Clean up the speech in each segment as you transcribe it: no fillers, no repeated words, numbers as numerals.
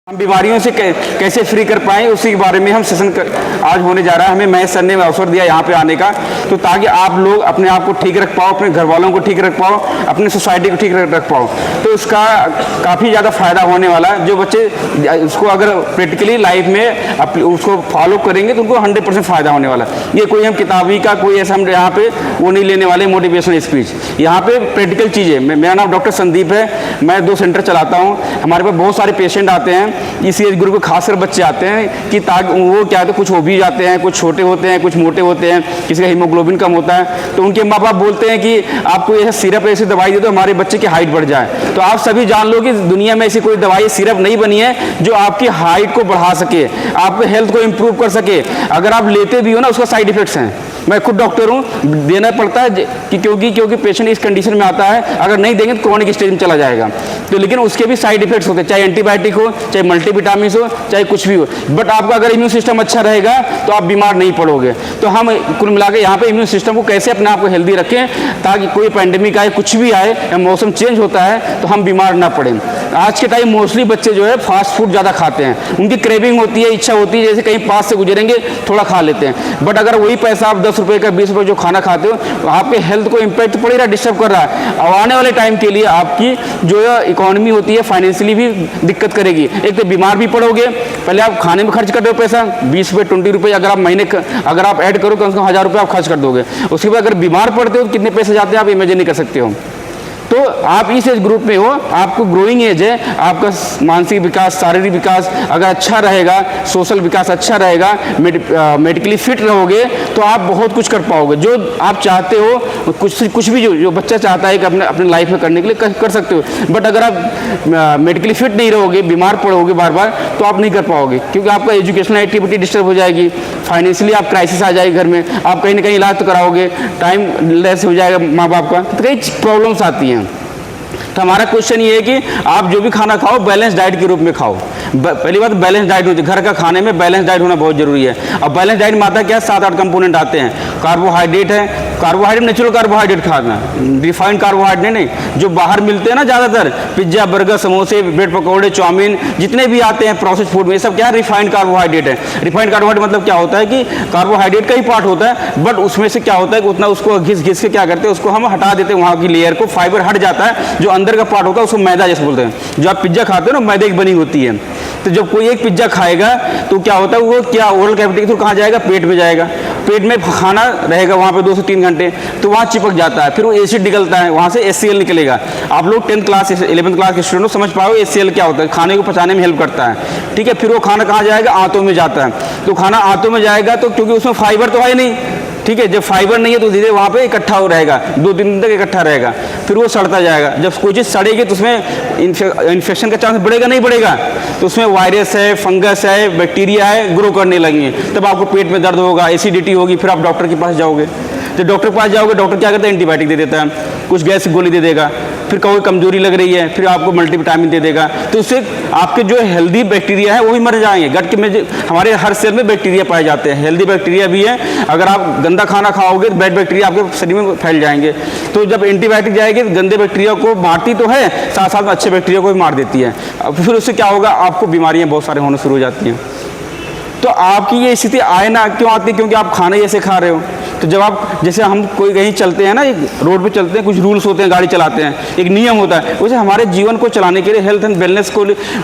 हम बीमारियों से कैसे फ्री कर पाएँ उसी के बारे में हम सेशन आज होने जा रहा है। हमें महेश सर ने अवसर दिया यहाँ पे आने का, तो ताकि आप लोग अपने आप को ठीक रख पाओ, अपने घर वालों को ठीक रख पाओ, अपनी सोसाइटी को ठीक रख पाओ। तो उसका काफ़ी ज़्यादा फायदा होने वाला है। जो बच्चे उसको अगर प्रैक्टिकली लाइफ में उसको फॉलो करेंगे तो उनको 100% फ़ायदा होने वाला है। ये कोई हम किताबी का कोई ऐसा हम यहाँ पे वो नहीं लेने वाले मोटिवेशनल स्पीच, यहाँ पे प्रैक्टिकल चीज़ें। मेरा नाम डॉक्टर संदीप है, मैं 2 सेंटर चलाता हूँ। हमारे पास बहुत सारे पेशेंट आते हैं, इस एज ग्रुप के खासकर बच्चे आते हैं कि ताकि वो क्या है, कुछ हो भी जाते हैं, कुछ छोटे होते हैं, कुछ मोटे होते हैं, किसी का हीमोग्लोबिन कम होता है, तो उनके माँ बाप बोलते हैं कि आपको ये सिरप ऐसी दवाई दे दो हमारे बच्चे की हाइट बढ़ जाए। तो आप सभी जान लो कि दुनिया में ऐसी कोई दवाई सिरप नहीं बनी है जो आपकी हाइट को बढ़ा सके, आपके हेल्थ को इम्प्रूव कर सके। अगर आप लेते भी हो ना, उसका साइड इफेक्ट्स हैं। मैं खुद डॉक्टर हूँ, देना पड़ता है कि क्योंकि पेशेंट इस कंडीशन में आता है, अगर नहीं देंगे तो क्रोनिक स्टेज में चला जाएगा। तो लेकिन उसके भी साइड इफेक्ट्स होते हैं, चाहे एंटीबायोटिक हो, चाहे मल्टीविटामिन हो, चाहे कुछ भी हो। बट आपका अगर इम्यून सिस्टम अच्छा रहेगा तो आप बीमार नहीं पड़ोगे। तो हम कुल मिला के यहाँ पे इम्यून सिस्टम को कैसे अपने आप को हेल्दी रखें ताकि कोई पैंडेमिक आए, कुछ भी आए, या मौसम चेंज होता है तो हम बीमार ना पड़ें। आज के टाइम मोस्टली बच्चे जो है फास्ट फूड ज़्यादा खाते हैं, उनकी क्रेविंग होती है, इच्छा होती है, जैसे कहीं पास से गुजरेंगे थोड़ा खा लेते हैं। बट अगर वही पैसा आप 10 रुपये का 20 रुपये जो खाना खाते हो, तो आपके हेल्थ को इम्पैक्ट पड़ रहा है, डिस्टर्ब कर रहा है। और आने वाले टाइम के लिए आपकी जो इकोनॉमी होती है फाइनेंशियली भी दिक्कत करेगी। एक तो बीमार भी पड़ोगे, पहले आप खाने में खर्च कर दो पैसा 20 रुपये 20 रुपये, अगर आप महीने अगर आप ऐड करो कम से कम 1000 रुपये आप खर्च कर दोगे। उसके बाद अगर बीमार पड़ते हो तो कितने पैसे जाते हैं आप इमेजिन नहीं कर सकते हो। तो आप इस एज ग्रुप में हो, आपको ग्रोइंग एज है, आपका मानसिक विकास, शारीरिक विकास अगर अच्छा रहेगा, सोशल विकास अच्छा रहेगा, मेडिकली फिट रहोगे तो आप बहुत कुछ कर पाओगे। जो आप चाहते हो कुछ भी जो बच्चा चाहता है कि अपने लाइफ में करने के लिए कर सकते हो। बट अगर आप मेडिकली फिट नहीं रहोगे, बीमार पड़ोगे बार बार, तो आप नहीं कर पाओगे, क्योंकि आपका एजुकेशनल एक्टिविटी डिस्टर्ब हो जाएगी, फाइनेंशियली आप क्राइसिस आ जाएगी घर में, आप कहीं ना कहीं इलाज तो कराओगे, टाइम लेस हो जाएगा माँ बाप का, तो कई प्रॉब्लम्स आती हैं। तो हमारा क्वेश्चन ये है कि आप जो भी खाना खाओ बैलेंस डाइट के रूप में खाओ। पहली बात बैलेंस डाइट होती है, घर का खाने में बैलेंस डाइट होना बहुत जरूरी है। और बैलेंस डाइट में आता क्या है, 7-8 कंपोनेंट आते हैं। कार्बोहाइड्रेट है, कार्बोहाइड्रेट नेचुरल कार्बोहाइड्रेट खाना, रिफाइंड कार्बोहाइड्रेट नहीं। जो बाहर मिलते हैं ना ज़्यादातर पिज्ज़ा, बर्गर, समोसे, ब्रेड पकौड़े, चाउमीन, जितने भी आते हैं प्रोसेस फूड में, ये सब क्या है, रिफाइंड कार्बोहाइड्रेट है। रिफाइंड कार्बोहाइड्रेट मतलब क्या होता है कि कार्बोहाइड्रेट का ही पार्ट होता है, बट उसमें से क्या होता है कि उतना उसको घिस के क्या करते हैं, उसको हम हटा देते हैं, वहाँ की लेयर को, फाइबर हट जाता है। जो अंदर का पार्ट होता है उसको मैदा जैसे बोलते हैं। जो आप पिज्ज़ा खाते हो ना, मैदे की बनी होती है। तो जब कोई एक पिज्ज़ा खाएगा तो क्या होता है, वो क्या ओरल कैविटी के थ्रू कहाँ जाएगा, पेट में जाएगा। पेट में खाना रहेगा वहाँ पे 2 से 3 घंटे, तो वहाँ चिपक जाता है, फिर वो एसिड निकलता है, वहाँ से HCl निकलेगा। आप लोग 10th क्लास 11th क्लास के स्टूडेंट समझ पाओ HCl क्या होता है, खाने को पचाने में हेल्प करता है। ठीक है, फिर वो खाना कहाँ जाएगा, आंतों में जाता है। तो खाना आंतों में जाएगा तो क्योंकि उसमें फाइबर तो है नहीं, ठीक है, जब फाइबर नहीं है तो धीरे वहाँ पे इकट्ठा हो रहेगा, 2-3 दिन तक इकट्ठा रहेगा, फिर वो सड़ता जाएगा। जब कोई चीज़ सड़ेगी तो उसमें इन्फेक्शन का चांस बढ़ेगा नहीं बढ़ेगा, तो उसमें वायरस है, फंगस है, बैक्टीरिया है, ग्रो करने लगेंगे, तब आपको पेट में दर्द होगा, एसिडिटी होगी, फिर आप डॉक्टर के पास जाओगे। तो डॉक्टर के पास जाओगे, डॉक्टर क्या करता है, एंटीबायोटिक दे देता है, कुछ गैस की गोली दे देगा, फिर कोई कमजोरी लग रही है, फिर आपको मल्टीविटामिन दे देगा। तो उससे आपके जो हेल्दी बैक्टीरिया है वो भी मर जाएंगे। गट के में हमारे हर सेल में बैक्टीरिया पाए जाते हैं, हेल्दी बैक्टीरिया भी है। अगर आप गंदा खाना खाओगे तो बैड बैक्टीरिया आपके शरीर में फैल जाएंगे। तो जब एंटीबायोटिक जाएगी तो गंदे बैक्टीरिया को मारती तो है, साथ साथ में अच्छे बैक्टीरिया को भी मार देती है। फिर उससे क्या होगा, आपको बीमारियाँ बहुत सारे होना शुरू हो जाती हैं। तो आपकी ये स्थिति आए ना क्यों आती है, क्योंकि आप खाना ही ऐसे खा रहे हो। तो जब आप जैसे हम कोई कहीं चलते हैं ना, रोड पे चलते हैं, कुछ रूल्स होते हैं, गाड़ी चलाते हैं, एक नियम होता है। वैसे हमारे जीवन को चलाने के लिए, हेल्थ एंड वेलनेस को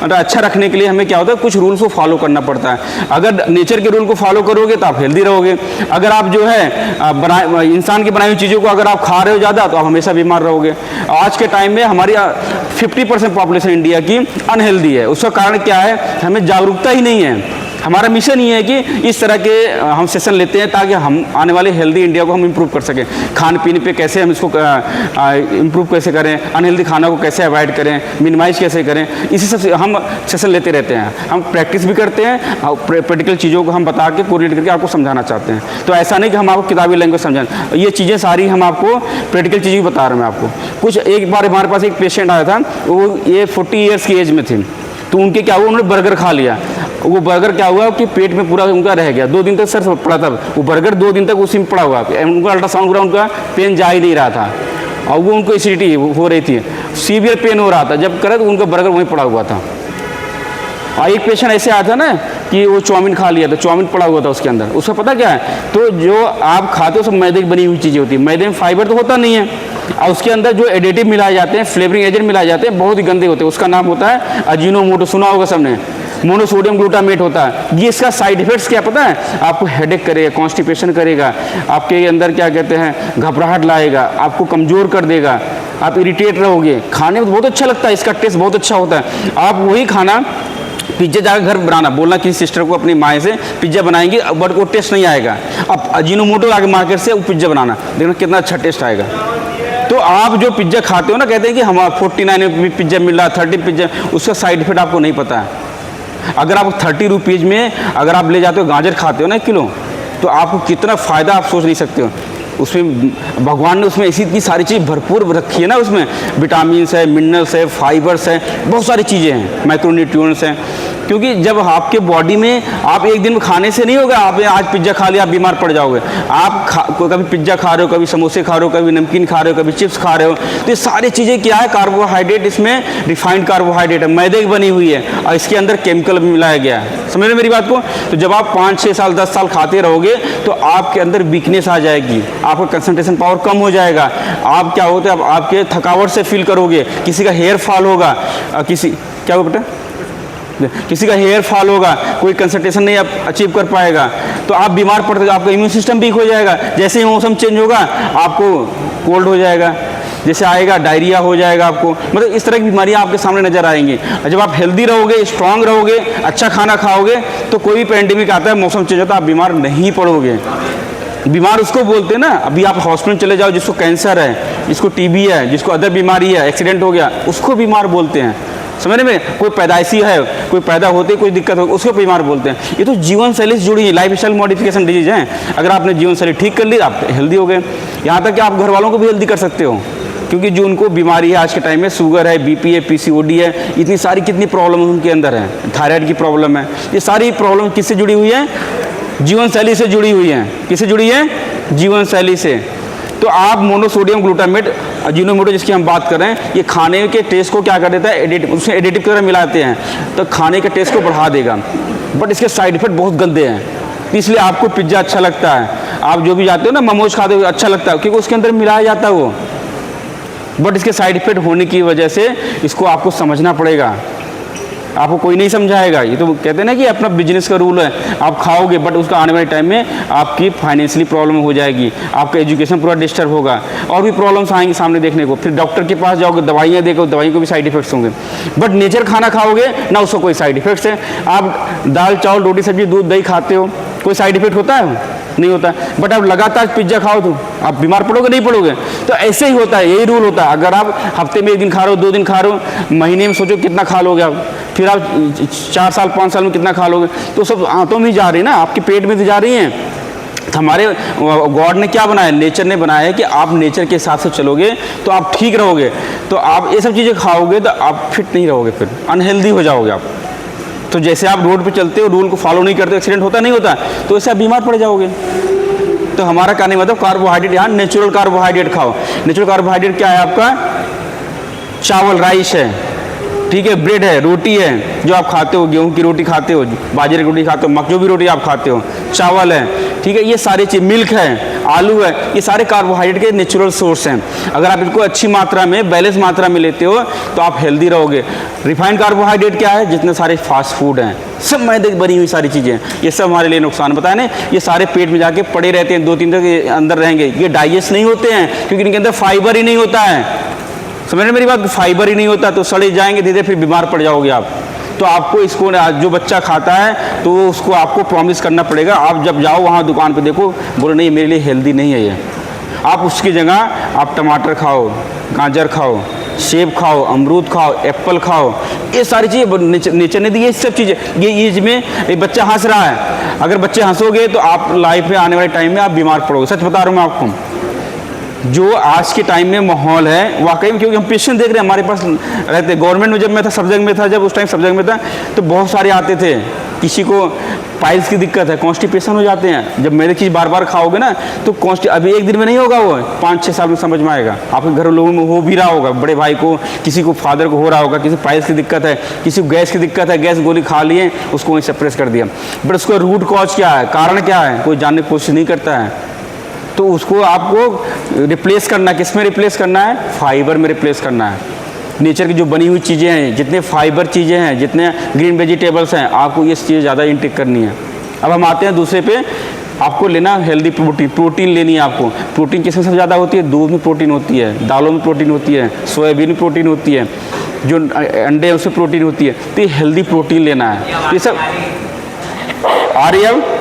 अच्छा रखने के लिए हमें क्या होता है, कुछ रूल्स को फॉलो करना पड़ता है। अगर नेचर के रूल को फॉलो करोगे तो आप हेल्दी रहोगे। अगर आप जो है इंसान की बनाई हुई चीज़ों को अगर आप खा रहे हो ज़्यादा तो आप हमेशा बीमार रहोगे। आज के टाइम में हमारी 50% पॉपुलेशन इंडिया की अनहेल्दी है। उसका कारण क्या है, हमें जागरूकता ही नहीं है। हमारा मिशन ये है कि इस तरह के हम सेशन लेते हैं ताकि हम आने वाले हेल्दी इंडिया को हम इम्प्रूव कर सकें। खान पीने पे कैसे हम इसको इम्प्रूव कैसे करें, अनहेल्दी खाना को कैसे अवॉइड करें, मिनिमाइज कैसे करें, इसी सब हम सेशन लेते रहते हैं। हम प्रैक्टिस भी करते हैं और प्रैक्टिकल चीज़ों को हम बता के कोरिलेट करके आपको समझाना चाहते हैं। तो ऐसा नहीं कि हम आपको किताबी लैंग्वेज समझाएं, ये चीज़ें सारी हम आपको प्रैक्टिकल चीज़ें बता रहे हैं। आपको कुछ एक बार हमारे पास एक पेशेंट आया था, वो ये 40 ईयर्स की एज में थी। तो उनके क्या हुआ, उन्होंने बर्गर खा लिया। वो बर्गर क्या हुआ कि पेट में पूरा उनका रह गया, 2 दिन तक सर पड़ा था वो बर्गर, 2 दिन तक उसी में पड़ा हुआ। उनका अल्ट्रासाउंड करा, उनका पेन जा ही नहीं रहा था, और वो उनको एसिडिटी हो रही थी, सीवियर पेन हो रहा था। जब करे तो उनका बर्गर वहीं पड़ा हुआ था। एक पेशेंट ऐसे आया था ना कि वो चाउमीन खा लिया था, चाउमीन पड़ा हुआ था उसके अंदर, उसका पता क्या है, तो जो आप खाते हो सब मैदे की बनी हुई चीज़ें होती है, मैदे में फाइबर तो होता नहीं है, और उसके अंदर जो एडिटिव मिलाए जाते हैं, फ्लेवरिंग एजेंट मिलाए जाते हैं, बहुत ही गंदे होते हैं। उसका नाम होता है अजीनोमोटो, सुना होगा सबने, मोनोसोडियम ग्लूटामेट होता है। ये इसका साइड इफेक्ट्स क्या पता है आपको? हेडेक करेगा, कॉन्स्टिपेशन करेगा, आपके अंदर क्या कहते हैं घबराहट लाएगा, आपको कमज़ोर कर देगा, आप इरिटेट रहोगे। खाने में तो बहुत अच्छा लगता है, इसका टेस्ट बहुत अच्छा होता है। आप वही खाना पिज्ज़ा जाकर घर बनाना, बोलना किसी सिस्टर को, अपनी माँ से पिज्ज़ा बनाएंगे, बट वो टेस्ट नहीं आएगा। अब अजीनोमोटो आके मार्केट से वो पिज्ज़ा बनाना, देखना कितना अच्छा टेस्ट आएगा। तो आप जो पिज्ज़ा खाते हो ना, कहते हैं कि हम 49 में पिज्ज़ा मिल रहा है, 30 पिज्ज़ा, उसका साइड इफेक्ट आपको नहीं पता है। अगर आप 30 रुपीज़ में अगर आप ले जाते हो गाजर खाते हो ना 1 किलो, तो आपको कितना फ़ायदा आप सोच नहीं सकते हो। उसमें भगवान ने उसमें ऐसी इतनी सारी चीज़ भरपूर रखी है ना, उसमें विटामिन्स है, मिनरल्स है, फाइबर्स है, बहुत सारी चीज़ें हैं, माइक्रोन्यूट्रिएंट्स हैं। क्योंकि जब आपके बॉडी में, आप एक दिन में खाने से नहीं होगा, आप आज पिज्ज़ा खा लिया आप बीमार पड़ जाओगे। आप कभी पिज्ज़ा खा रहे हो, कभी समोसे खा रहे हो, कभी नमकीन खा रहे हो, कभी चिप्स खा रहे हो, तो ये सारी चीज़ें क्या है, कार्बोहाइड्रेट, इसमें रिफाइंड कार्बोहाइड्रेट है, मैदे की बनी हुई है, और इसके अंदर केमिकल भी मिलाया गया है। समझ रहे मेरी बात को? तो जब आप 5-6 साल 10 साल खाते रहोगे तो आपके अंदर वीकनेस आ जाएगी, आपका कंसंट्रेशन पावर कम हो जाएगा, आप क्या होते हैं, आपके थकावट से फील करोगे, किसी का हेयर फॉल होगा, किसी क्या हो बेटा, किसी का हेयर फॉल होगा, कोई कंसंट्रेशन नहीं आप अचीव कर पाएगा, तो आप बीमार पड़ते हो, आपका इम्यून सिस्टम वीक हो जाएगा। जैसे ही मौसम चेंज होगा आपको कोल्ड हो जाएगा, जैसे आएगा डायरिया हो जाएगा आपको, मतलब इस तरह की बीमारियां आपके सामने नजर आएंगी। और जब आप हेल्दी रहोगे, स्ट्रांग रहोगे, अच्छा खाना खाओगे, तो कोई भी पैंडेमिक आता है, मौसम चेंज होता है, आप बीमार नहीं पड़ोगे। बीमार उसको बोलते हैं ना, अभी आप हॉस्पिटल चले जाओ, जिसको कैंसर है, जिसको टीबी है, जिसको अदर बीमारी है, एक्सीडेंट हो गया, उसको बीमार बोलते हैं। समझ में? कोई पैदाइशी है, कोई पैदा होते कोई दिक्कत हो, उसको बीमार बोलते हैं। ये तो जीवन शैली से जुड़ी है, लाइफ स्टाइल मॉडिफिकेशन डिजीज है। अगर आपने जीवन शैली ठीक कर ली, आप हेल्दी हो गए। यहाँ तक कि आप घर वालों को भी हेल्दी कर सकते हो, क्योंकि जो उनको बीमारी है आज के टाइम में, शुगर है, बीपी है, पीसीओडी है, इतनी सारी कितनी प्रॉब्लम उनके अंदर है, थायराइड की प्रॉब्लम है, ये सारी प्रॉब्लम किससे जुड़ी हुई है? जीवन शैली से जुड़ी हुई है। किससे जुड़ी है? जीवन शैली से। तो आप मोनोसोडियम ग्लूटामेट, अजीनोमोटो जिसकी हम बात कर रहे हैं, ये खाने के टेस्ट को क्या कर देता है, उसमें एडिटिव की तरह मिलाते हैं, तो खाने के टेस्ट को बढ़ा देगा, बट इसके साइड इफेक्ट बहुत गंदे हैं। इसलिए आपको पिज्ज़ा अच्छा लगता है, आप जो भी जाते हो ना, मोमोज खाते हो अच्छा लगता है, क्योंकि उसके अंदर मिलाया जाता है वो, बट इसके साइड इफेक्ट होने की वजह से इसको आपको समझना पड़ेगा। आपको कोई नहीं समझाएगा। ये तो कहते हैं ना कि अपना बिजनेस का रूल है, आप खाओगे, बट उसका आने वाले टाइम में आपकी फाइनेंशियली प्रॉब्लम हो जाएगी, आपका एजुकेशन पूरा डिस्टर्ब होगा, और भी प्रॉब्लम्स आएंगे सामने देखने को। फिर डॉक्टर के पास जाओगे, दवाइयाँ देखो, दवाई को भी साइड इफेक्ट्स होंगे। बट नेचर खाना खाओगे ना, उसको कोई साइड इफेक्ट्स है। आप दाल चावल रोटी सब्जी दूध दही खाते हो, कोई साइड इफेक्ट होता है? नहीं होता। बट आप लगातार पिज्ज़ा खाओ तो आप बीमार पड़ोगे? नहीं पड़ोगे। तो ऐसे ही होता है, यही रूल होता है। अगर आप हफ्ते में 1 दिन खा रहे हो, 2 दिन खा रहे हो, महीने में सोचो कितना खा लोगे आप, फिर आप 4 साल 5 साल में कितना खा लोगे। तो सब आंतों में जा रही है ना, आपके पेट में तो जा रही हैं। हमारे गॉड ने क्या बनाया, नेचर ने बनाया है कि आप नेचर के हिसाब से चलोगे तो आप ठीक रहोगे। तो आप ये सब चीज़ें खाओगे तो आप फिट नहीं रहोगे, फिर अनहेल्दी हो जाओगे आप। तो जैसे आप रोड पे चलते हो, रूल को फॉलो नहीं करते, एक्सीडेंट होता नहीं होता, तो इससे आप बीमार पड़ जाओगे। तो हमारा कहने मतलब कार्बोहाइड्रेट, यहाँ नेचुरल कार्बोहाइड्रेट खाओ। नेचुरल कार्बोहाइड्रेट क्या है आपका? चावल, राइस है, ठीक है, ब्रेड है, रोटी है जो आप खाते हो, गेहूं की रोटी खाते हो, बाजरे की रोटी खाते हो, जो भी रोटी आप खाते हो, चावल है, ठीक है, ये सारी चीज़, मिल्क है, आलू है, ये सारे कार्बोहाइड्रेट के नेचुरल सोर्स हैं। अगर आप इनको अच्छी मात्रा में, बैलेंस मात्रा में लेते हो तो आप हेल्दी रहोगे। रिफाइंड कार्बोहाइड्रेट क्या है? जितने सारे फास्ट फूड हैं, सब मैदे की बनी हुई सारी चीज़ें, ये सब हमारे लिए नुकसान बताए ना। ये सारे पेट में जाके पड़े रहते हैं, 2-3 दिन के अंदर रहेंगे, ये डाइजेस्ट नहीं होते हैं, क्योंकि इनके अंदर फाइबर ही नहीं होता है। समझ रहे मेरी बात? फाइबर ही नहीं होता, तो सड़े जाएंगे धीरे, फिर बीमार पड़ जाओगे आप। तो आपको इसको, जो बच्चा खाता है तो उसको आपको प्रॉमिस करना पड़ेगा। आप जब जाओ वहाँ दुकान पे देखो, बोलो नहीं मेरे लिए हेल्दी नहीं है ये, आप उसकी जगह आप टमाटर खाओ, गाजर खाओ, सेब खाओ, अमरूद खाओ, एप्पल खाओ, ये सारी चीज़ें नेचर ने दी। ये सब चीज़ें, ये एज में एक बच्चा हंस रहा है, अगर बच्चे हंसोगे तो आप लाइफ में आने वाले टाइम में आप बीमार पड़ोगे। सच बता रहा हूँ मैं आपको। जो आज के टाइम में माहौल है वाकई में, क्योंकि हम पेशेंट देख रहे हैं हमारे पास रहते। गवर्नमेंट में जब मैं था, सब जगह में था, जब उस टाइम सब जगह में था, तो बहुत सारे आते थे। किसी को पाइल्स की दिक्कत है, कॉन्स्टिपेशन हो जाते हैं। जब मेरी चीज़ बार बार खाओगे ना तो अभी एक दिन में नहीं होगा, वो 5-6 साल में समझ में आएगा। आपके घर लोगों में हो भी रहा होगा, बड़े भाई को, किसी को, फादर को हो रहा होगा, किसी पाइल्स की दिक्कत है, किसी को गैस की दिक्कत है, गैस गोली खा लिए, उसको वहीं सप्रेस कर दिया। बट उसका रूट कॉज क्या है, कारण क्या है, कोई जानने की कोशिश नहीं करता है। तो उसको आपको रिप्लेस करना, किस में रिप्लेस करना है, फाइबर में रिप्लेस करना है। नेचर की जो बनी हुई चीज़ें हैं, जितने फाइबर चीज़ें हैं, जितने ग्रीन वेजिटेबल्स हैं, आपको ये चीज़ ज़्यादा इंटेक करनी है। अब हम आते हैं दूसरे पे, आपको लेना हेल्दी प्रोटीन लेनी है आपको। प्रोटीन किसमें सबसे ज़्यादा होती है, दूध में प्रोटीन होती है, दालों में प्रोटीन होती है, सोयाबीन में प्रोटीन होती है, जो अंडे हैं उसमें प्रोटीन होती है। तो ये हेल्दी प्रोटीन लेना है। ये सब आ रही है।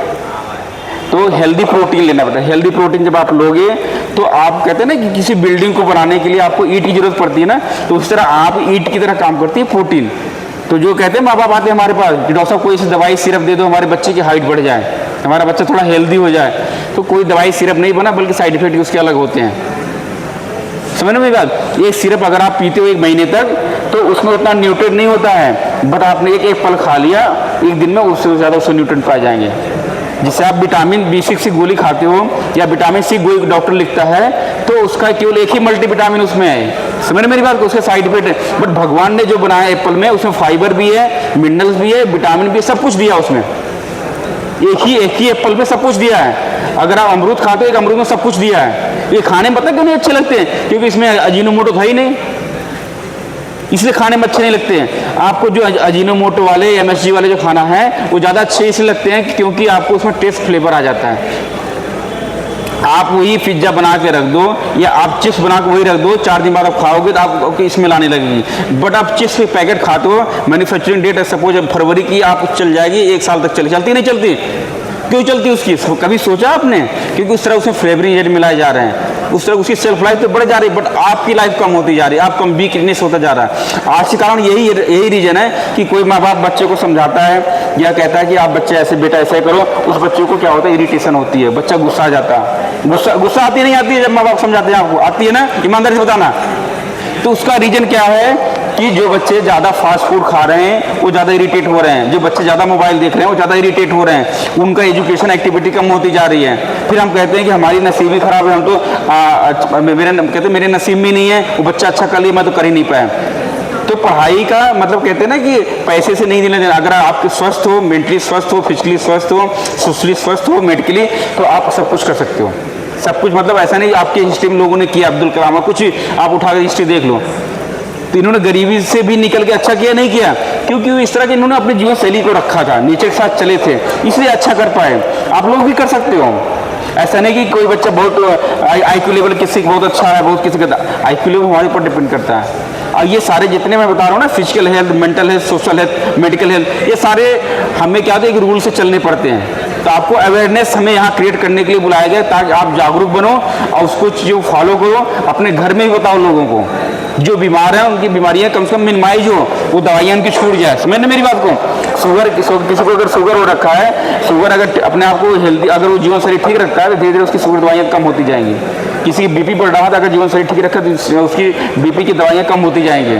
तो हेल्दी प्रोटीन लेना पड़ता है। हेल्दी प्रोटीन जब आप लोगे तो आप कहते हैं ना कि किसी बिल्डिंग को बनाने के लिए आपको ईंट की जरूरत पड़ती है ना, तो उस तरह आप ईंट की तरह काम करती है प्रोटीन। तो जो कहते हैं माँ बाप आते हैं हमारे पास कि डॉक्टर साहब कोई सी दवाई सिरप दे दो, हमारे बच्चे की हाइट बढ़ जाए, हमारा बच्चा थोड़ा हेल्दी हो जाए। तो कोई दवाई सिरप नहीं बना, बल्कि साइड इफेक्ट उसके अलग होते हैं। समझ में बात। एक सिरप अगर आप पीते हो 1 महीने तक तो उसमें उतना न्यूट्रिएंट नहीं होता है, बट आपने एक फल खा लिया एक दिन में, उससे ज़्यादा उससे न्यूट्रिएंट पाए जाएंगे। जिससे आप विटामिन B6 की गोली खाते हो या विटामिन C गोली डॉक्टर लिखता है, तो उसका केवल एक ही मल्टीविटामिन उसमें है। समझ मेरी बात को, उसके साइड इफेक्ट है। बट भगवान ने जो बनाया एप्पल में, उसमें फाइबर भी है, मिनरल्स भी है, विटामिन भी है, सब कुछ दिया उसमें। एक ही एप्पल में सब कुछ दिया है। अगर आप अमरूद खाते हो, एक अमरूद में सब कुछ दिया है। ये खाने में पता क्यों नहीं अच्छे लगते हैं, क्योंकि इसमें अजीनोमोटो था ही नहीं, इसलिए खाने में अच्छे नहीं लगते हैं। आपको जो अजीनोमोटो वाले, MSG वाले जो खाना है वो ज़्यादा अच्छे इसलिए लगते हैं क्योंकि आपको उसमें टेस्ट फ्लेवर आ जाता है। आप वही पिज्ज़ा बना के रख दो या आप चिप्स बना के वही रख दो, 4 दिन बाद आप खाओगे तो आपको स्मेल आने लगेगी। बट आप चिप्स के पैकेट खाते हो, मैन्युफैक्चरिंग डेट सपोज फरवरी की, आप चल जाएगी 1 साल तक चलती नहीं चलती। क्यों चलती उसकी, कभी सोचा आपने? क्योंकि उस तरह उसमें फ्लेवरिंग एजेंट मिलाए जा रहे हैं, उस तरह उसकी सेल्फ लाइफ तो बढ़ जा रही है, बट आपकी लाइफ कम होती जा रही है, आप कम वीकनेस होता जा रहा है। आज के कारण यही रीजन है कि कोई माँ बाप बच्चे को समझाता है या कहता है कि आप बच्चे ऐसे, बेटा ऐसे करो, उस बच्चे को क्या होता है, इरिटेशन होती है, बच्चा गुस्सा आ जाता है। गुस्सा आती नहीं आती है जब माँ बाप समझाते हैं आपको, आती है ना, ईमानदारी से बताना। तो उसका रीजन क्या है कि जो बच्चे ज़्यादा फास्ट फूड खा रहे हैं वो ज़्यादा इरिटेट हो रहे हैं, जो बच्चे ज़्यादा मोबाइल देख रहे हैं वो ज़्यादा इरिटेट हो रहे हैं, उनका एजुकेशन एक्टिविटी कम होती जा रही है। फिर हम कहते हैं कि हमारी नसीब ही खराब है, हम तो मेरे नसीब में नहीं है, वो बच्चा अच्छा कर लिया, मैं तो कर ही नहीं पाया। तो पढ़ाई का मतलब कहते हैं ना कि पैसे से नहीं देना देना। अगर आप स्वस्थ हो, मेंटली स्वस्थ हो, फिजिकली स्वस्थ हो, सोशली स्वस्थ हो, मेडिकली, तो आप सब कुछ कर सकते हो। सब कुछ मतलब ऐसा नहीं आपकी हिस्ट्री में लोगों ने किया, अब्दुल कलाम, कुछ आप उठा कर हिस्ट्री देख लो, तो इन्होंने गरीबी से भी निकल के अच्छा किया नहीं किया, क्योंकि इस तरह के इन्होंने अपने जीवन शैली को रखा था, नेचर के साथ चले थे, इसलिए अच्छा कर पाए। आप लोग भी कर सकते हो। ऐसा नहीं कि कोई बच्चा बहुत IQ लेवल किसी का बहुत अच्छा है, बहुत किसी का IQ लेवल हमारे ऊपर डिपेंड करता है। और ये सारे जितने मैं बता रहा हूँ ना, physical health, mental health, social health, medical health, ये सारे हमें क्या होता है, एक रूल से चलने पड़ते हैं। तो आपको अवेयरनेस हमें यहाँ क्रिएट करने के लिए बुलाया गया, ताकि आप जागरूक बनो और उसको जो फॉलो करो, अपने घर में ही बताओ लोगों को। जो बीमार हैं उनकी बीमारियां कम से कम मिनिमाइज हो, वो दवाइयाँ उनकी छूट जाए। समझ मेरी बात को। किसी को अगर शुगर हो रखा है, शुगर अगर अपने आप को हेल्दी, अगर वो जीवन शरीर ठीक रखता है तो धीरे धीरे उसकी शुगर दवाइयाँ कम होती जाएंगी। किसी की BP बढ़ रहा था, अगर जीवन शरीर ठीक रखा तो उसकी BP की दवाइयाँ कम होती जाएंगी।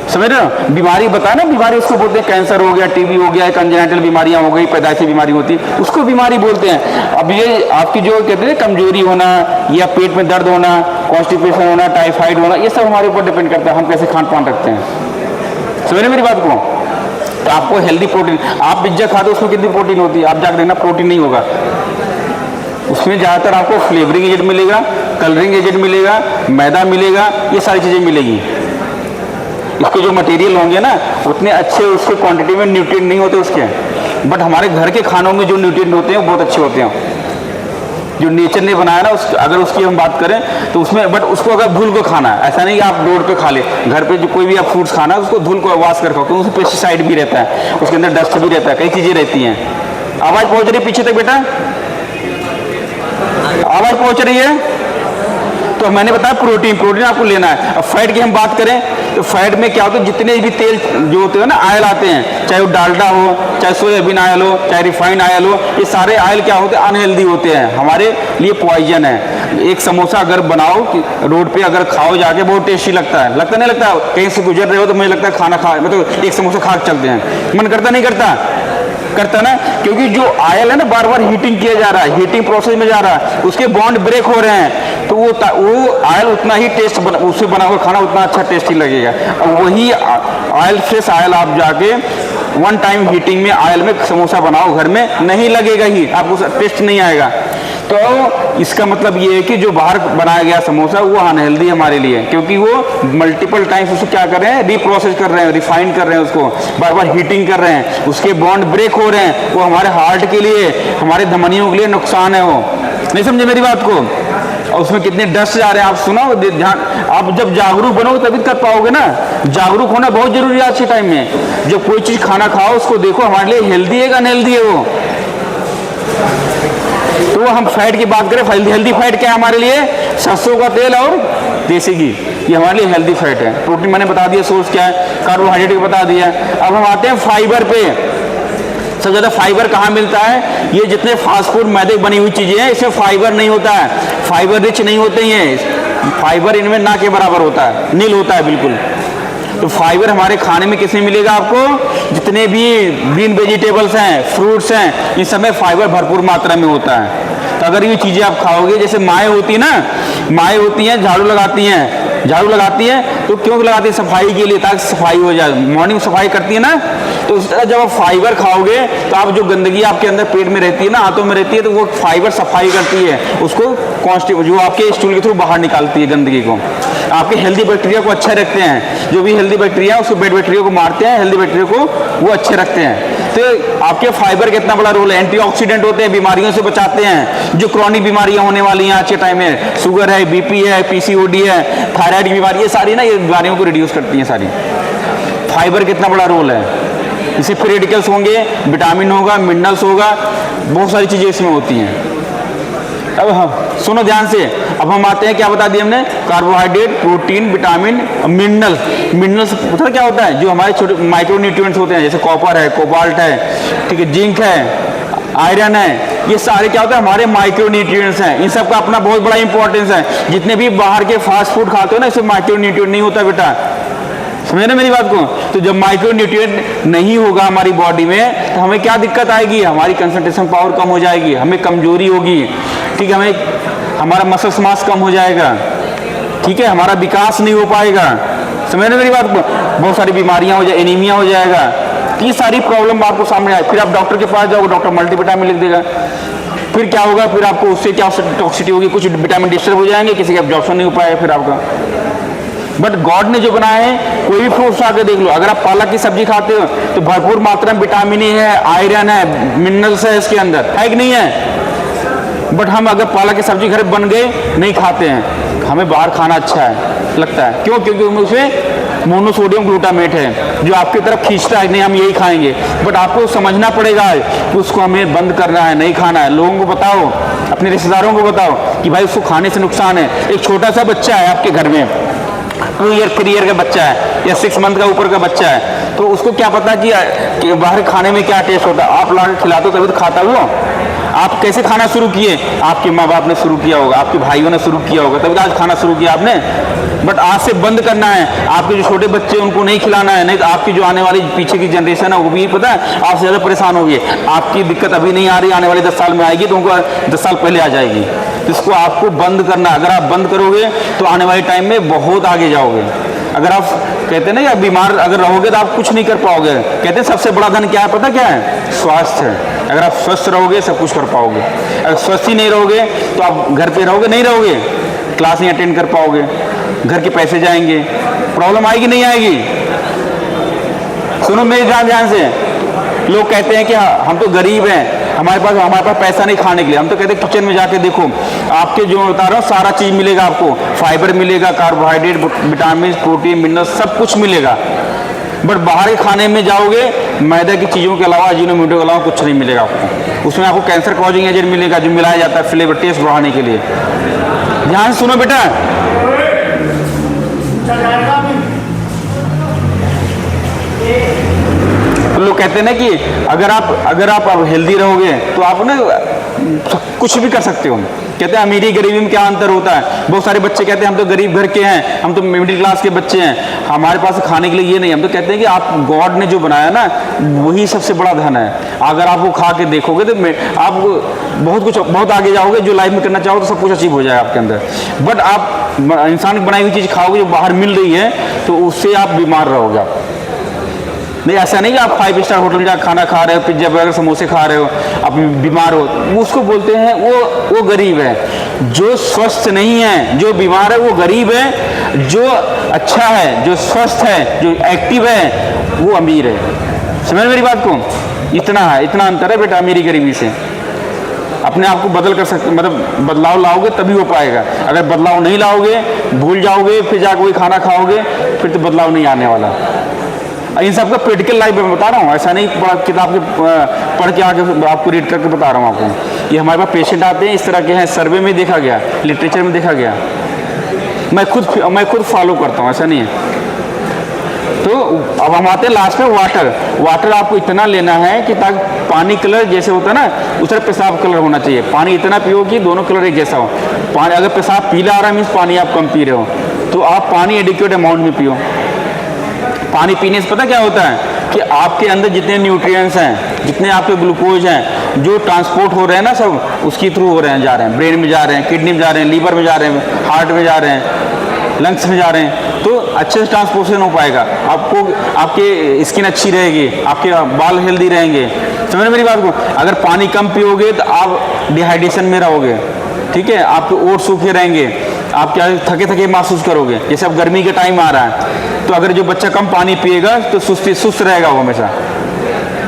समझ रहे हो। बीमारी बताया ना, बीमारी उसको बोलते हैं, कैंसर हो गया, TB हो गया, कंजेनिटल बीमारियां हो गई, पैदाइशी बीमारी होती है, उसको बीमारी बोलते हैं। अब ये आपकी जो कहते हैं कमजोरी होना या पेट में दर्द होना, कॉन्स्टिपेशन होना, टाइफाइड होना, ये सब हमारे ऊपर डिपेंड करता है, हम कैसे खान पान रखते हैं। समझ रहे मेरी बात को। तो आपको हेल्दी प्रोटीन, आप पिज्जा खाते हो उसमें कितनी प्रोटीन होती है, आप जाकर देखना, प्रोटीन नहीं होगा उसमें। ज़्यादातर आपको फ्लेवरिंग एजेंट मिलेगा, कलरिंग एजेंट मिलेगा, मैदा मिलेगा, ये सारी चीज़ें मिलेगी। इसके जो मटेरियल होंगे ना, उतने अच्छे उसके क्वांटिटी में न्यूट्रिएंट नहीं होते उसके, बट हमारे घर के खानों में जो न्यूट्रिएंट होते हैं वो बहुत अच्छे होते हैं, जो नेचर ने बनाया ना। अगर उसकी हम बात करें तो उसमें, बट उसको अगर धुल को खाना है, ऐसा नहीं कि आप रोड पे खा ले, घर पे जो कोई भी आप फ्रूट्स खाना है उसको धुल को वाश कर खाओ, क्योंकि उसमें पेस्टिसाइड भी रहता है, उसके अंदर डस्ट भी रहता है, कई चीज़ें रहती हैं। आवाज़ पहुँच रही है पीछे तक बेटा, आवाज़ पहुँच रही है। तो मैंने बताया प्रोटीन आपको लेना है। अब फैट की हम बात करें तो फैट में क्या होता है, जितने भी तेल जो होते हैं ना, ऑयल आते हैं, चाहे वो डालडा हो, चाहे सोयाबीन ऑयल हो, चाहे रिफाइंड ऑयल हो, ये सारे ऑयल क्या होते हैं, अनहेल्दी होते हैं, हमारे लिए पॉइजन है। एक समोसा अगर बनाओ कि रोड पे अगर खाओ जाके, बहुत टेस्टी लगता है, लगता नहीं लगता? कहीं से गुजर रहे हो तो मुझे लगता है खाना खा, मतलब एक समोसा खा के चलते हैं, मन करता नहीं करता? करता ना, क्योंकि जो ऑयल है ना बार बार हीटिंग किया जा रहा है, हीटिंग प्रोसेस में जा रहा है, उसके बॉन्ड ब्रेक हो रहे हैं, तो वो ऑयल उतना ही टेस्ट उससे बना हुआ खाना उतना अच्छा टेस्टी लगेगा। और वही ऑयल, फ्रेश ऑयल आप जाके वन टाइम हीटिंग में ऑयल में समोसा बनाओ घर में, नहीं लगेगा ही, आपको टेस्ट नहीं आएगा। तो इसका मतलब ये है कि जो बाहर बनाया गया समोसा वो अनहेल्दी है हमारे लिए, क्योंकि वो मल्टीपल टाइम्स उसको क्या कर रहे हैं, रीप्रोसेस कर रहे हैं, रिफाइन कर रहे हैं, उसको बार बार हीटिंग कर रहे हैं, उसके बॉन्ड ब्रेक हो रहे हैं, वो हमारे हार्ट के लिए, हमारे धमनियों के लिए नुकसान है। वो नहीं समझे मेरी बात को? और उसमें कितने डस्ट जा रहे हैं, आप सुनो ध्यान। आप जब जागरूक बनोगे तभी कर पाओगे ना। जागरूक होना बहुत जरूरी है आज के टाइम में। जब कोई चीज खाना खाओ उसको देखो हमारे लिए हेल्दी है या अनहेल्दी है वो। तो हम फैट की बात करें, हेल्दी फैट क्या है हमारे लिए? सरसों का तेल और देसी घी, ये हमारे लिए हेल्दी फैट है। प्रोटीन मैंने बता दिया सोर्स क्या है, कार्बोहाइड्रेट बता दिया। अब हम आते हैं फाइबर पे। सबसे ज़्यादा फाइबर कहाँ मिलता है? ये जितने फास्ट फूड मैदे बनी हुई चीज़ें हैं इसमें फाइबर नहीं होता है, फाइबर रिच नहीं होते हैं, फाइबर इनमें ना के बराबर होता है, नील होता है बिल्कुल। तो फाइबर हमारे खाने में किसमें मिलेगा आपको? जितने भी ग्रीन वेजिटेबल्स हैं, फ्रूट्स हैं, इन सब में फाइबर भरपूर मात्रा में होता है। तो अगर ये चीज़ें आप खाओगे, जैसे माएँ होती है ना, माएँ होती हैं झाड़ू लगाती हैं, तो क्यों लगाती है? सफाई के लिए, ताकि सफाई हो जाए, मॉर्निंग सफाई करती है ना। तो उस तरह जब आप फाइबर खाओगे तो आप जो गंदगी आपके अंदर पेट में रहती है ना, हाथों में रहती है, तो वो फाइबर सफाई करती है, उसको जो आपके स्टूल के थ्रू बाहर निकालती है गंदगी को, आपके हेल्दी बैक्टीरिया को अच्छे रखते हैं। जो भी हेल्दी बैक्टीरिया है उसको बैड बैक्टीरिया को मारते हैं, हेल्दी बैक्टीरिया को वो अच्छे रखते हैं। तो आपके फाइबर कितना बड़ा रोल है? एंटीऑक्सीडेंट होते हैं, बीमारियों से बचाते हैं, जो क्रॉनिक बीमारियां होने वाली हैं आज के टाइम में, शुगर है, बीपी है, पीसीओडी है, थायराइड की बीमारी, ये सारी ना ये बीमारियों को रिड्यूस करती हैं सारी। फाइबर कितना बड़ा रोल है, इससे फ्री रेडिकल्स होंगे, विटामिन होगा, मिनरल्स होगा, बहुत सारी चीज़ें इसमें होती हैं। अब हम सुनो ध्यान से, अब हम आते हैं, क्या बता दिया हमने? कार्बोहाइड्रेट, प्रोटीन, विटामिन, मिनरल्स पता क्या होता है? जो हमारे छोटे माइक्रोन्यूट्रिएंट्स होते हैं, जैसे कॉपर है, कोबाल्ट है, ठीक है, जिंक है, आयरन है, ये सारे क्या होता है? हमारे माइक्रोन्यूट्रिएंट्स हैं। इन सब का अपना बहुत बड़ा इंपॉर्टेंस है। जितने भी बाहर के फास्ट फूड खाते हो ना, इसमें माइक्रोन्यूट्रिएंट नहीं होता बेटा, समझे ना मेरी बात को? तो जब माइक्रोन्यूट्रिएंट नहीं होगा हमारी बॉडी में तो हमें क्या दिक्कत आएगी? हमारी कंसंट्रेशन पावर कम हो जाएगी, हमें कमजोरी होगी, ठीक है, हमारा मसल्स मास कम हो जाएगा, ठीक है, हमारा विकास नहीं हो पाएगा, समझ ना मेरी बात को? बहुत सारी बीमारियां हो जाए, एनीमिया हो जाएगा, ये सारी प्रॉब्लम आपको सामने आए। फिर आप डॉक्टर के पास जाओगे, डॉक्टर मल्टीविटामिन लिख देगा, फिर क्या होगा? फिर आपको उससे क्या टॉक्सिसिटी होगी, कुछ विटामिन डिस्टर्ब हो जाएंगे, किसी का एब्जॉर्प्शन नहीं हो पाएगा फिर आपका। बट गॉड ने जो बनाया है, कोई भी फ्रूट्स आके देख लो, अगर आप पालक की सब्जी खाते हो तो भरपूर मात्रा में विटामिन ए है, आयरन है, मिनरल्स है इसके अंदर, है कि नहीं है? बट हम अगर पालक की सब्जी घर बन गए नहीं खाते हैं, हमें बाहर खाना अच्छा है लगता है, क्यों? क्योंकि उसमें मोनोसोडियम ग्लूटामेट है जो आपकी तरफ खींचता है, नहीं हम यही खाएंगे। बट आपको समझना पड़ेगा कि उसको हमें बंद करना है, नहीं खाना है। लोगों को बताओ, अपने रिश्तेदारों को बताओ कि भाई उसको खाने से नुकसान है। एक छोटा सा बच्चा है आपके घर में, 2 ईयर 3 ईयर का बच्चा है या 6 मंथ का ऊपर का बच्चा है, तो उसको क्या पता कि बाहर खाने में क्या टेस्ट होता है? आप ला के खिलाते हो तभी तो खाता हो। आप कैसे खाना शुरू किए? आपके माँ बाप ने शुरू किया होगा, आपके भाइयों ने शुरू किया होगा, तभी तो आज खाना शुरू किया आपने। बट आज से बंद करना है। आपके जो छोटे बच्चे उनको नहीं खिलाना है, नहीं तो आपकी जो आने वाली पीछे की जनरेशन है वो भी पता है आपसे ज़्यादा परेशान होगी। आपकी दिक्कत अभी नहीं आ रही, आने वाले 10 साल में आएगी, तो उनको 10 साल पहले आ जाएगी। इसको आपको बंद करना। अगर आप बंद करोगे तो आने वाले टाइम में बहुत आगे जाओगे। अगर आप कहते हैं ना या बीमार अगर रहोगे तो आप कुछ नहीं कर पाओगे। कहते हैं सबसे बड़ा धन क्या है, पता क्या है? स्वास्थ्य है। अगर आप स्वस्थ रहोगे सब कुछ कर पाओगे। अगर स्वस्थ ही नहीं रहोगे तो आप घर पे रहोगे, नहीं रहोगे, क्लास नहीं अटेंड कर पाओगे, घर के पैसे जाएंगे, प्रॉब्लम आएगी नहीं आएगी? सुनो मेरे ध्यान से, लोग कहते हैं कि हम तो गरीब हैं, हमारे पास पैसा नहीं खाने के लिए। हम तो कहते हैं किचन में जाके देखो, आपके जो बता रहा हूँ सारा चीज़ मिलेगा आपको, फाइबर मिलेगा, कार्बोहाइड्रेट, विटामिन, प्रोटीन, मिनरल सब कुछ मिलेगा। बट बाहर के खाने में जाओगे, मैदा की चीज़ों के अलावा, अजीनोमोटो के अलावा कुछ नहीं मिलेगा आपको। उसमें आपको कैंसर कॉजिंग एजेंट मिलेगा जो मिलाया जाता है फ्लेवर टेस्ट बढ़ाने के लिए। ध्यान सुनो बेटा, लोग कहते हैं ना कि अगर आप हेल्दी रहोगे तो आप ना कुछ भी कर सकते हो। कहते हैं अमीरी गरीबी में क्या अंतर होता है। बहुत सारे बच्चे कहते हैं हम तो गरीब घर के हैं, हम तो मिडिल क्लास के बच्चे हैं, हमारे पास खाने के लिए ये नहीं। हम तो कहते हैं कि आप गॉड ने जो बनाया ना वही सबसे बड़ा धन है। अगर आप वो खा के देखोगे तो आप बहुत आगे जाओगे। जो लाइफ में करना चाहो तो सब कुछ अचीव हो जाए आपके अंदर। बट आप इंसान की बनाई हुई चीज़ खाओगे जो बाहर मिल रही है तो उससे आप बीमार रहोगे। आप नहीं, ऐसा नहीं कि आप 5 स्टार होटल में जाकर खाना खा रहे हो, पिज्जा बर्गर समोसे खा रहे हो, आप बीमार हो, उसको बोलते हैं वो गरीब है। जो स्वस्थ नहीं है, जो बीमार है वो गरीब है। जो अच्छा है, जो स्वस्थ है, जो एक्टिव है वो अमीर है। समझ मेरी बात को? इतना है, इतना अंतर है बेटा अमीरी गरीबी से। अपने आप को बदल कर सकते, मतलब बदलाव लाओगे तभी हो पाएगा। अगर बदलाव नहीं लाओगे, भूल जाओगे, फिर जाकर वही खाना खाओगे, फिर तो बदलाव नहीं आने वाला। इन सब का प्रैक्टिकल लाइफ में बता रहा हूँ, ऐसा नहीं किताब के पढ़ के आगे आपको रीड करके बता रहा हूँ आपको। ये हमारे पास पेशेंट आते हैं इस तरह के हैं, सर्वे में देखा गया, लिटरेचर में देखा गया। मैं खुद फॉलो करता हूँ, ऐसा नहीं है। तो अब हम आते हैं लास्ट में वाटर आपको इतना लेना है कि ताकि पानी कलर जैसे होता है ना उस तरह पेशाब कलर होना चाहिए। पानी इतना पियो कि दोनों कलर एक जैसा हो। पानी अगर पेशाब पीला आ रहा है मीन्स पानी आप कम पी रहे हो, तो आप पानी एडिक्वेट अमाउंट में पियो। पानी पीने से पता क्या होता है कि आपके अंदर जितने न्यूट्रिएंट्स हैं, जितने आपके ग्लूकोज हैं, जो ट्रांसपोर्ट हो रहे हैं ना सब उसके थ्रू हो रहे हैं, जा रहे हैं ब्रेन में, जा रहे हैं किडनी में, जा रहे हैं लीवर में, जा रहे हैं हार्ट में, जा रहे हैं लंग्स में, जा रहे हैं। तो अच्छे से ट्रांसपोर्टेशन हो पाएगा। आपको आपके स्किन अच्छी रहेगी, आपके बाल हेल्दी रहेंगे। समझ मेरी बात को? अगर पानी कम पियोगे तो आप डिहाइड्रेशन में रहोगे, ठीक है, आपके ओठ सूखे रहेंगे, आप क्या थके महसूस करोगे। जैसे अब गर्मी का टाइम आ रहा है तो अगर जो बच्चा कम पानी पिएगा तो सुस्त रहेगा वो हमेशा।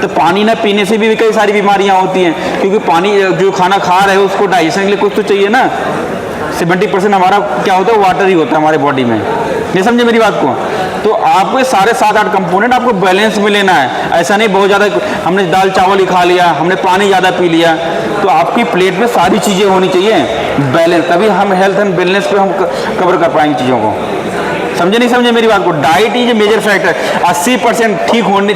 तो पानी ना पीने से भी कई सारी बीमारियां होती हैं, क्योंकि पानी जो खाना खा रहे हो उसको डाइजेशन के लिए कुछ तो चाहिए ना। 70% हमारा क्या होता है, वाटर ही होता है हमारे बॉडी में। नहीं समझे मेरी बात को? तो आपको सारे 7-8 कंपोनेंट आपको बैलेंस में लेना है। ऐसा नहीं बहुत ज़्यादा हमने दाल चावल ही खा लिया, हमने पानी ज़्यादा पी लिया। तो आपकी प्लेट में सारी चीज़ें होनी चाहिए बैलेंस, तभी हम हेल्थ एंड वेलनेस पे हम कवर कर पाएंगे चीज़ों को। समझे नहीं समझे मेरी बात को? Diet is a major factor. 80%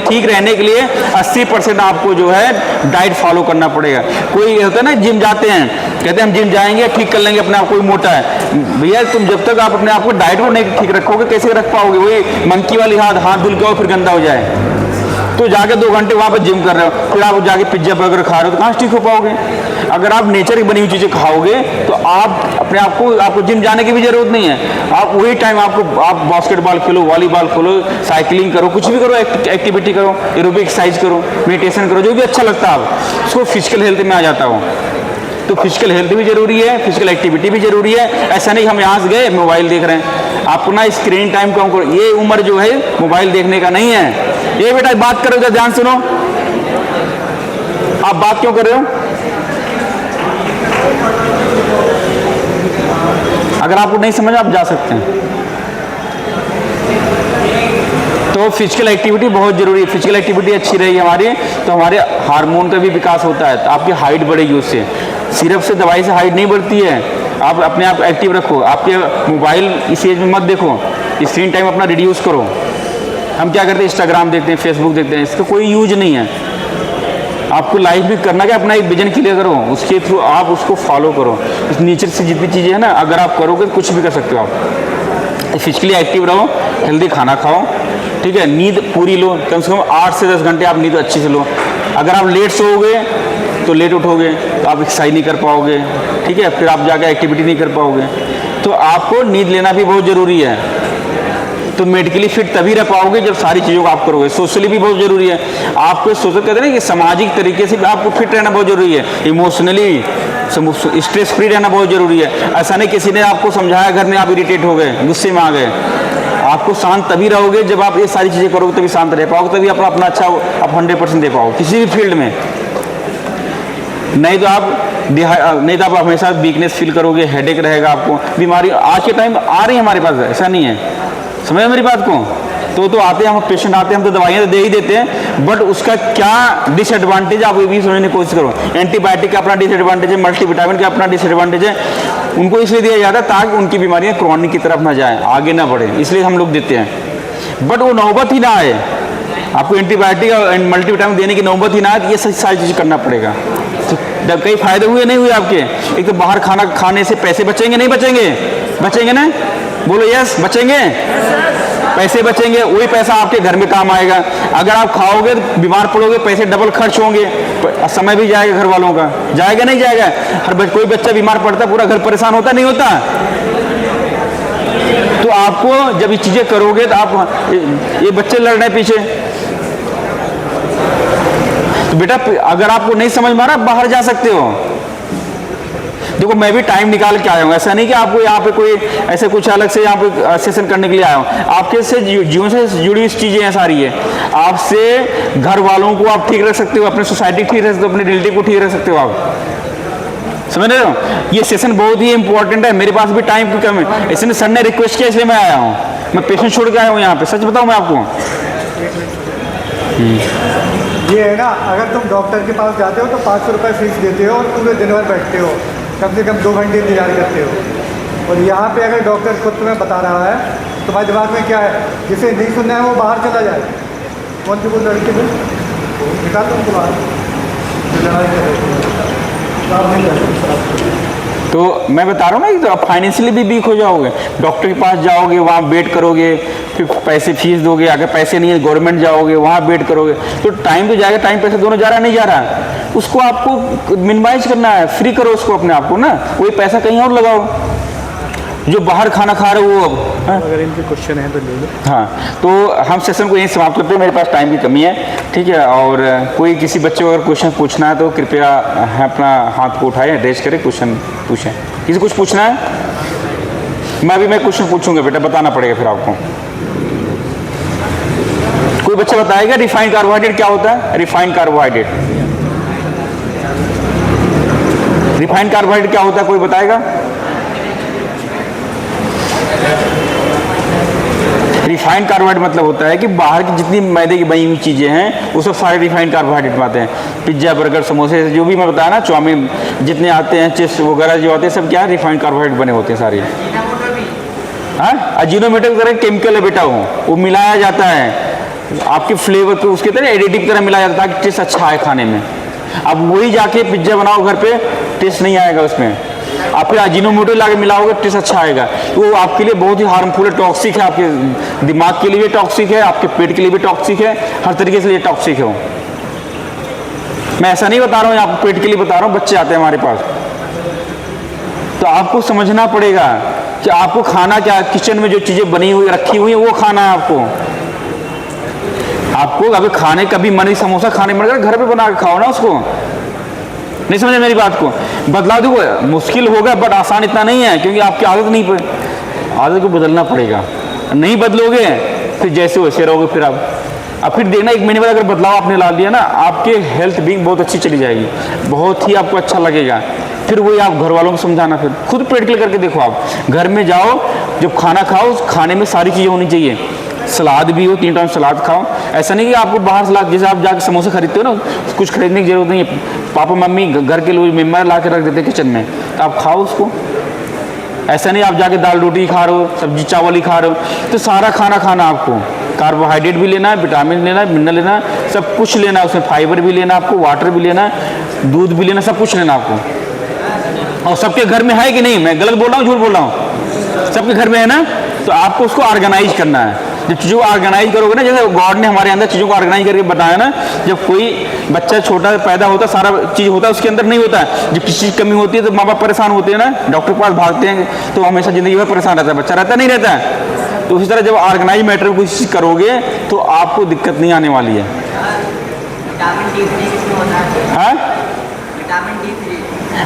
ठीक रहने के लिए 80% आपको जो है डाइट फॉलो करना पड़ेगा। कोई होता है ना जिम जाते हैं, कहते हैं हम जिम जाएंगे ठीक कर लेंगे अपने आप, कोई मोटा है। भैया तुम जब तक आप अपने आप को डाइट को नहीं ठीक रखोगे कैसे रख पाओगे? वही मंकी वाली हाथ धुल के और फिर गंदा हो जाए। तो जाके 2 घंटे वहाँ पर जिम कर रहे हो, फिर आप जाके पिज्जा बर्गर खा रहे हो तो कहाँ ठीक हो पाओगे? अगर आप नेचर की बनी हुई चीज़ें खाओगे तो आप अपने आपको जिम जाने की भी जरूरत नहीं है। आप वही टाइम आप बास्केटबॉल खेलो, वॉलीबॉल खेलो, साइकिलिंग करो, कुछ भी करो, एक्टिविटी करो, एरोबिक एक्सरसाइज करो, मेडिटेशन करो, जो भी अच्छा लगता है आप उसको फिजिकल हेल्थ में आ जाता हो। तो फिजिकल हेल्थ भी जरूरी है, फिजिकल एक्टिविटी भी जरूरी है। ऐसा नहीं हम यहाँ से गए मोबाइल देख रहे हैं। आपको ना स्क्रीन टाइम कम करो। ये उम्र जो है मोबाइल देखने का नहीं है। ये बेटा बात करो तो ध्यान सुनो। आप बात क्यों कर रहे हो? अगर आपको नहीं समझ आप जा सकते हैं। तो फिजिकल एक्टिविटी बहुत जरूरी है। फिजिकल एक्टिविटी अच्छी रहेगी हमारी तो हमारे हार्मोन का भी विकास होता है, तो आपकी हाइट बढ़ेगी उससे। सिर्फ से दवाई से हाइट नहीं बढ़ती है। आप अपने आप एक्टिव रखो। आपके मोबाइल इस एज में मत देखो, स्क्रीन टाइम अपना रिड्यूस करो। हम क्या करते हैं, इंस्टाग्राम देखते हैं, फेसबुक देखते हैं, इसका कोई यूज नहीं है। आपको लाइफ भी करना क्या, अपना एक विजन क्लियर करो, उसके थ्रू आप उसको फॉलो करो। इस नेचर से जितनी चीज़ें हैं ना, अगर आप करोगे कुछ भी कर सकते हो आप। फिजिकली एक्टिव रहो, हेल्दी खाना खाओ, ठीक है, नींद पूरी लो, कम से कम 8 से 10 घंटे आप नींद अच्छी से लो। अगर आप लेट सोओगे तो लेट उठोगे तो आप एक्सरसाइज नहीं कर पाओगे, ठीक है, फिर आप जाकर एक्टिविटी नहीं कर पाओगे। तो आपको नींद लेना भी बहुत ज़रूरी है। तो मेडिकली फिट तभी रह पाओगे जब सारी चीज़ों को आप करोगे। सोशली भी बहुत ज़रूरी है। आपको सोशल कहते हैं ना कि सामाजिक तरीके से भी आपको फिट रहना बहुत ज़रूरी है। इमोशनली स्ट्रेस फ्री रहना बहुत ज़रूरी है। ऐसा नहीं किसी ने आपको समझाया घर में आप इरिटेट हो गए, गुस्से में आ गए। आपको शांत तभी रहोगे जब आप ये सारी चीज़ें करोगे, तभी शांत रह पाओगे, तभी अपना अच्छा आप 100% दे पाओगे किसी भी फील्ड में। नहीं तो आप हमेशा वीकनेस फील करोगे, हेडेक रहेगा आपको, बीमारी आज के टाइम आ रही है हमारे पास, ऐसा नहीं है। समझ मेरी बात को? तो आते हैं हम, पेशेंट आते हैं, हम तो दवाइयाँ दे ही देते हैं, बट उसका क्या डिसएडवांटेज आप ये भी समझने की कोशिश करो। एंटीबायोटिक का अपना डिसएडवांटेज है, मल्टीविटामिन का अपना डिसएडवांटेज है। उनको इसलिए दिया जाता है ताकि उनकी बीमारियाँ क्रॉनिक की तरफ ना जाए, आगे ना बढ़े, इसलिए हम लोग देते हैं। बट वो नौबत ही ना आए आपको एंटीबायोटिक और मल्टीविटामिन देने की नौबत ही ना आए, ये सारी चीज़ करना पड़ेगा। तो जब कई फायदे हुए नहीं हुए आपके, एक तो बाहर खाना खाने से पैसे बचेंगे, नहीं बचेंगे? बचेंगे ना, बोलो यस, बचेंगे, पैसे बचेंगे, वही पैसा आपके घर में काम आएगा। अगर आप खाओगे तो बीमार पड़ोगे, पैसे डबल खर्च होंगे, समय भी जाएगा घर वालों का, जाएगा नहीं जाएगा? कोई बच्चा बीमार पड़ता पूरा घर परेशान होता नहीं होता? तो आपको जब ये चीजें करोगे तो आप, ये बच्चे लड़ रहे हैं पीछे, तो बेटा अगर आपको नहीं समझ में आ रहा बाहर जा सकते हो। देखो मैं भी टाइम निकाल के आया हूँ, ऐसा नहीं कि आपको यहाँ पे कोई ऐसे कुछ अलग से यहाँ पे सेशन करने के लिए आया हूँ। आपके से जीवन से जुड़ी हुई चीज़ें हैं सारी है। आपसे घर वालों को आप ठीक रख सकते हो, अपनी सोसाइटी ठीक रख सकते हो, अपने रिलेटिव को ठीक रख सकते हो आप, समझ रहे हो? ये सेशन बहुत ही इंपॉर्टेंट है। मेरे पास भी टाइम की कम है, इसलिए सर ने रिक्वेस्ट किया इसलिए मैं आया हूँ। मैं पेशेंट छोड़ के आया हूँ यहाँ पे, सच बताऊँ मैं आपको। ये है ना, अगर तुम डॉक्टर के पास जाते हो तो 500 रुपये फीस देते हो और पूरे दिन भर बैठते हो, कम से कम 2 घंटे इंतजार करते हो। और यहाँ पे अगर डॉक्टर खुद तुम्हें बता रहा है, तुम्हारे दिमाग में क्या है? जिसे नहीं सुनना है वो बाहर चला जाए। कौन सी वो लड़की में निकाल दो उनको बाहर। तो मैं बता रहा हूँ ना, तो आप फाइनेंशियली भी वीक हो जाओगे। डॉक्टर के पास जाओगे, वहाँ वेट करोगे, फिर पैसे फीस दोगे, अगर पैसे नहीं है गवर्नमेंट जाओगे, वहाँ वेट करोगे, तो टाइम तो जाएगा, टाइम पैसे दोनों जा रहा है, नहीं जा रहा? उसको आपको मिनिमाइज करना है, फ्री करो उसको अपने आप को ना, वही पैसा कहीं और लगाओ। जो बाहर खाना खा रहे हो वो अब, अगर इनके क्वेश्चन है तो ले लो। हाँ, तो हम सेशन को यहीं समाप्त करते हैं, मेरे पास टाइम की कमी है, ठीक है। और कोई किसी बच्चे को अगर क्वेश्चन पूछना है तो कृपया अपना हाथ को उठाएं, रेज करें, क्वेश्चन पूछें। किसी कुछ पूछना है? मैं क्वेश्चन पूछूंगा बेटा, बताना पड़ेगा फिर आपको। कोई बच्चा बताएगा रिफाइंड कार्बोहाइड्रेट क्या होता है? रिफाइंड कार्बोहाइड्रेट, रिफाइंड कार्बोहाइड्रेट क्या होता है, कोई बताएगा? रिफाइंड कार्बोहाइड्रेट मतलब होता है कि बाहर की जितनी मैदे की बनी हुई चीज़ें हैं वो सब सारे रिफाइंड कार्बोहाइड्रेट में आते हैं। पिज्ज़ा, बर्गर, समोसे, जो भी मैं बताया ना, चाउमीन जितने आते हैं, चिप्स वगैरह जो आते हैं, सब क्या है? रिफाइंड कार्बोहाइड्रेट बने होते हैं सारे। हाँ, अजीनोमोटो की तरह केमिकल है बेटा, वो मिलाया जाता है आपके फ्लेवर को, उसके तरह एडिटिव तरह मिलाया जाता है ताकि टेस्ट अच्छा आए खाने में। अब वही जाके पिज्ज़ा बनाओ घर पे, टेस्ट नहीं आएगा उसमें। आप फिर अजीनोमोटो ला के मिलाओगे, टेस्ट अच्छा आएगा। तो वो आपके लिए बहुत ही हार्मफुल है, टॉक्सिक है, आपके दिमाग के लिए भी टॉक्सिक है, आपके पेट के लिए भी टॉक्सिक है, हर तरीके से ये टॉक्सिक है वो। मैं ऐसा नहीं बता रहा हूँ, आपको पेट के लिए बता रहा हूँ। बच्चे आते हैं हमारे पास, तो आपको समझना पड़ेगा कि आपको खाना क्या, किचन में जो चीज़ें बनी हुई रखी हुई है वो खाना है आपको। आपको अभी खाने कभी मन ही समोसा खाने मन कर, घर पे बना के खाओ ना उसको। नहीं समझे मेरी बात को? बदलाव देखो मुश्किल होगा बट आसान इतना नहीं है, क्योंकि आपकी आदत नहीं, आदत को बदलना पड़ेगा। नहीं बदलोगे फिर जैसे वैसे रहोगे। फिर आप अब फिर देखना, 1 महीने बाद अगर बदलाव आपने ला दिया ना, आपके हेल्थ बीइंग बहुत अच्छी चली जाएगी, बहुत ही आपको अच्छा लगेगा। फिर वही आप घर वालों को समझाना, फिर खुद प्रैक्टिकल करके देखो। आप घर में जाओ, जब खाना खाओ, उस खाने में सारी चीज़ें होनी चाहिए। सलाद भी हो, 3 टाइम सलाद खाओ। ऐसा नहीं कि आपको बाहर सलाद, जैसे आप जाकर समोसे खरीदते हो ना, कुछ खरीदने की जरूरत नहीं है। पापा मम्मी घर के लोग मेम्बर ला के रख देते किचन में, तो आप खाओ उसको। ऐसा नहीं आप जाके दाल रोटी खा रहे हो, सब्जी चावल ही खा रहे हो। तो सारा खाना खाना आपको, कार्बोहाइड्रेट भी लेना है, विटामिन लेना है, मिनरल लेना है, सब कुछ लेना है। उसमें फाइबर भी लेना है आपको, वाटर भी लेना है, दूध भी लेना, सब कुछ लेना आपको। और सबके घर में है कि नहीं? मैं गलत बोल रहा हूँ, झूठ बोल रहा हूँ? सबके घर में है ना? तो आपको उसको ऑर्गेनाइज करना है। जब चीज़ों को ऑर्गेनाइज करोगे ना, जैसे गॉड ने हमारे अंदर चीज़ों को ऑर्गेनाइज करके बताया ना, जब कोई बच्चा छोटा पैदा होता है, सारा चीज़ होता है उसके अंदर नहीं होता है। जब किसी चीज़ कमी होती है तो माँ बाप परेशान होते हैं ना, डॉक्टर के पास भागते हैं, तो हमेशा ज़िंदगी भर परेशान रहता है बच्चा, रहता नहीं रहता है। तो उसी तरह जब ऑर्गेनाइज मैटर को कोई चीज़ करोगे तो आपको दिक्कत नहीं आने वाली है।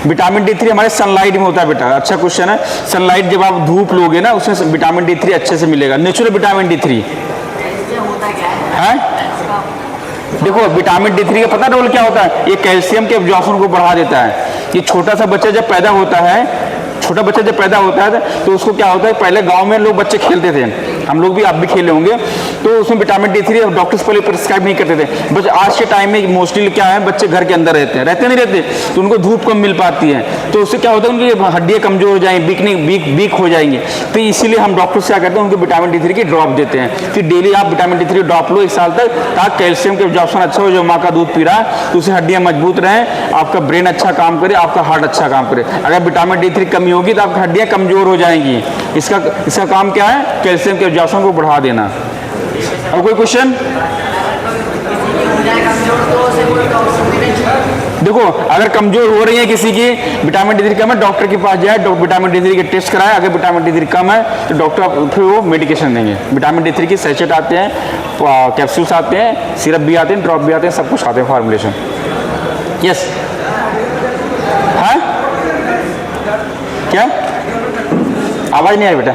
विटामिन D3 हमारे सनलाइट में होता है बेटा। अच्छा क्वेश्चन है। सनलाइट जब आप धूप लोगे ना, उसमें विटामिन D3 अच्छे से मिलेगा, नेचुरल विटामिन D3 है। देखो विटामिन D3 का पता रोल क्या होता है? ये कैल्शियम के एब्जॉर्प्शन को बढ़ा देता है। ये छोटा सा बच्चा जब पैदा होता है, छोटा बच्चा जब पैदा होता है तो उसको क्या होता है, पहले गांव में लोग बच्चे खेलते थे, हम लोग भी, आप भी खेले होंगे, तो उसमें विटामिन D3 डॉक्टर्स पहले प्रिस्क्राइब नहीं करते थे। बस आज के टाइम में मोस्टली क्या है, बच्चे घर के अंदर रहते नहीं रहते, तो उनको धूप कम मिल पाती है, तो उससे क्या होता है उनकी हड्डियाँ कमजोर हो जाएंगी, वीक हो जाएंगे। तो इसीलिए हम डॉक्टर से क्या करते हैं, उनको विटामिन D3 की ड्रॉप देते हैं कि डेली आप विटामिन D3 ड्रॉप लो 1 साल तक, ताकि कैल्शियम के एब्जॉर्प्शन अच्छा हो, जो माँ का दूध पी रहा है तो उससे हड्डियाँ मजबूत रहें, आपका ब्रेन अच्छा काम करे, आपका हार्ट अच्छा काम करे। अगर विटामिन D3 कमी होगी तो आपकी हड्डियाँ कमजोर हो जाएंगी। इसका काम क्या है, कैल्शियम के एब्जॉर्प्शन को बढ़ा देना। और कोई क्वेश्चन? देखो, अगर कमजोर हो रही है किसी की, विटामिन D3 कम है, डॉक्टर के पास जाए, विटामिन D3 के टेस्ट कराए, अगर विटामिन D3 कम है तो डॉक्टर फिर वो मेडिकेशन देंगे। विटामिन D3 के सैचेट आते हैं, कैप्सूल्स आते हैं, सिरप भी आते हैं, ड्रॉप भी आते हैं, सब कुछ आते हैं फॉर्मुलेशन। यस, हाँ क्या आवाज नहीं आ रही बेटा?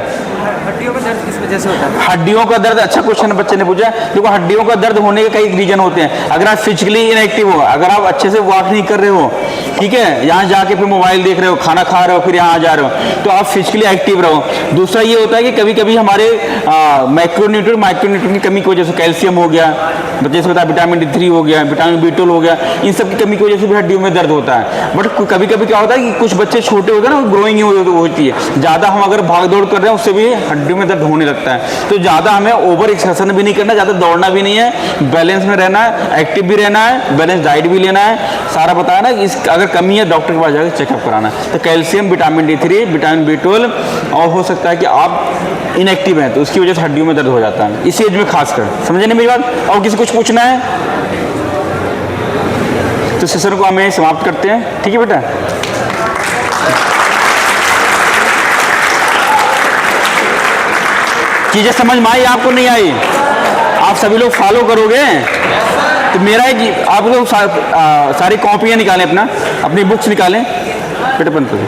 हड्डियों का दर्द किस वजह से होता है? हड्डियों का दर्द, अच्छा क्वेश्चन बच्चे ने पूछा। देखो, हड्डियों का दर्द होने के कई रीजन होते हैं। अगर आप फिजिकली इनएक्टिव हो, अगर आप अच्छे से वॉक नहीं कर रहे हो, ठीक है, यहाँ जाके फिर मोबाइल देख रहे हो, खाना खा रहे हो, फिर यहाँ जा रहे हो, तो आप फिजिकली एक्टिव रहो। दूसरा ये होता है कि कभी कभी हमारे माइक्रोन्यूट्रिएंट की कमी की वजह से, कैल्शियम हो गया, जैसे होता है विटामिन D3 हो गया, विटामिन B12 हो गया, इन सब की कमी की वजह से भी हड्डियों में दर्द होता है। बट कभी कभी क्या होता है कि कुछ बच्चे छोटे होते हैं ना, ग्रोइंग होती है, ज़्यादा हम अगर भाग दौड़ कर रहे हैं उससे भी हड्डियों में दर्द होने लगता है। तो ज़्यादा हमें ओवर एक्सरसाइज भी नहीं करना, ज़्यादा दौड़ना भी नहीं है, बैलेंस में रहना है, एक्टिव भी रहना है, बैलेंस डाइट भी लेना है, सारा बताया ना। इस अगर कमी है डॉक्टर के पास जाकर चेकअप कराना है। तो calcium, vitamin D3, vitamin B12, और हो सकता है कि आप इनएक्टिव हैं तो उसकी वजह से हड्डियों में दर्द हो जाता है, इस एज में खासकर। समझे नहीं मेरी बात? और किसी कुछ पूछना है तो सेशन को हमें समाप्त करते हैं, ठीक है बेटा? चीज़ें समझ में आई, आपको नहीं आई? आप सभी लोग फॉलो करोगे तो मेरा एक, आप लोग सारी कॉपियाँ निकालें, अपनी बुक्स निकालें बेटा, बंद करो।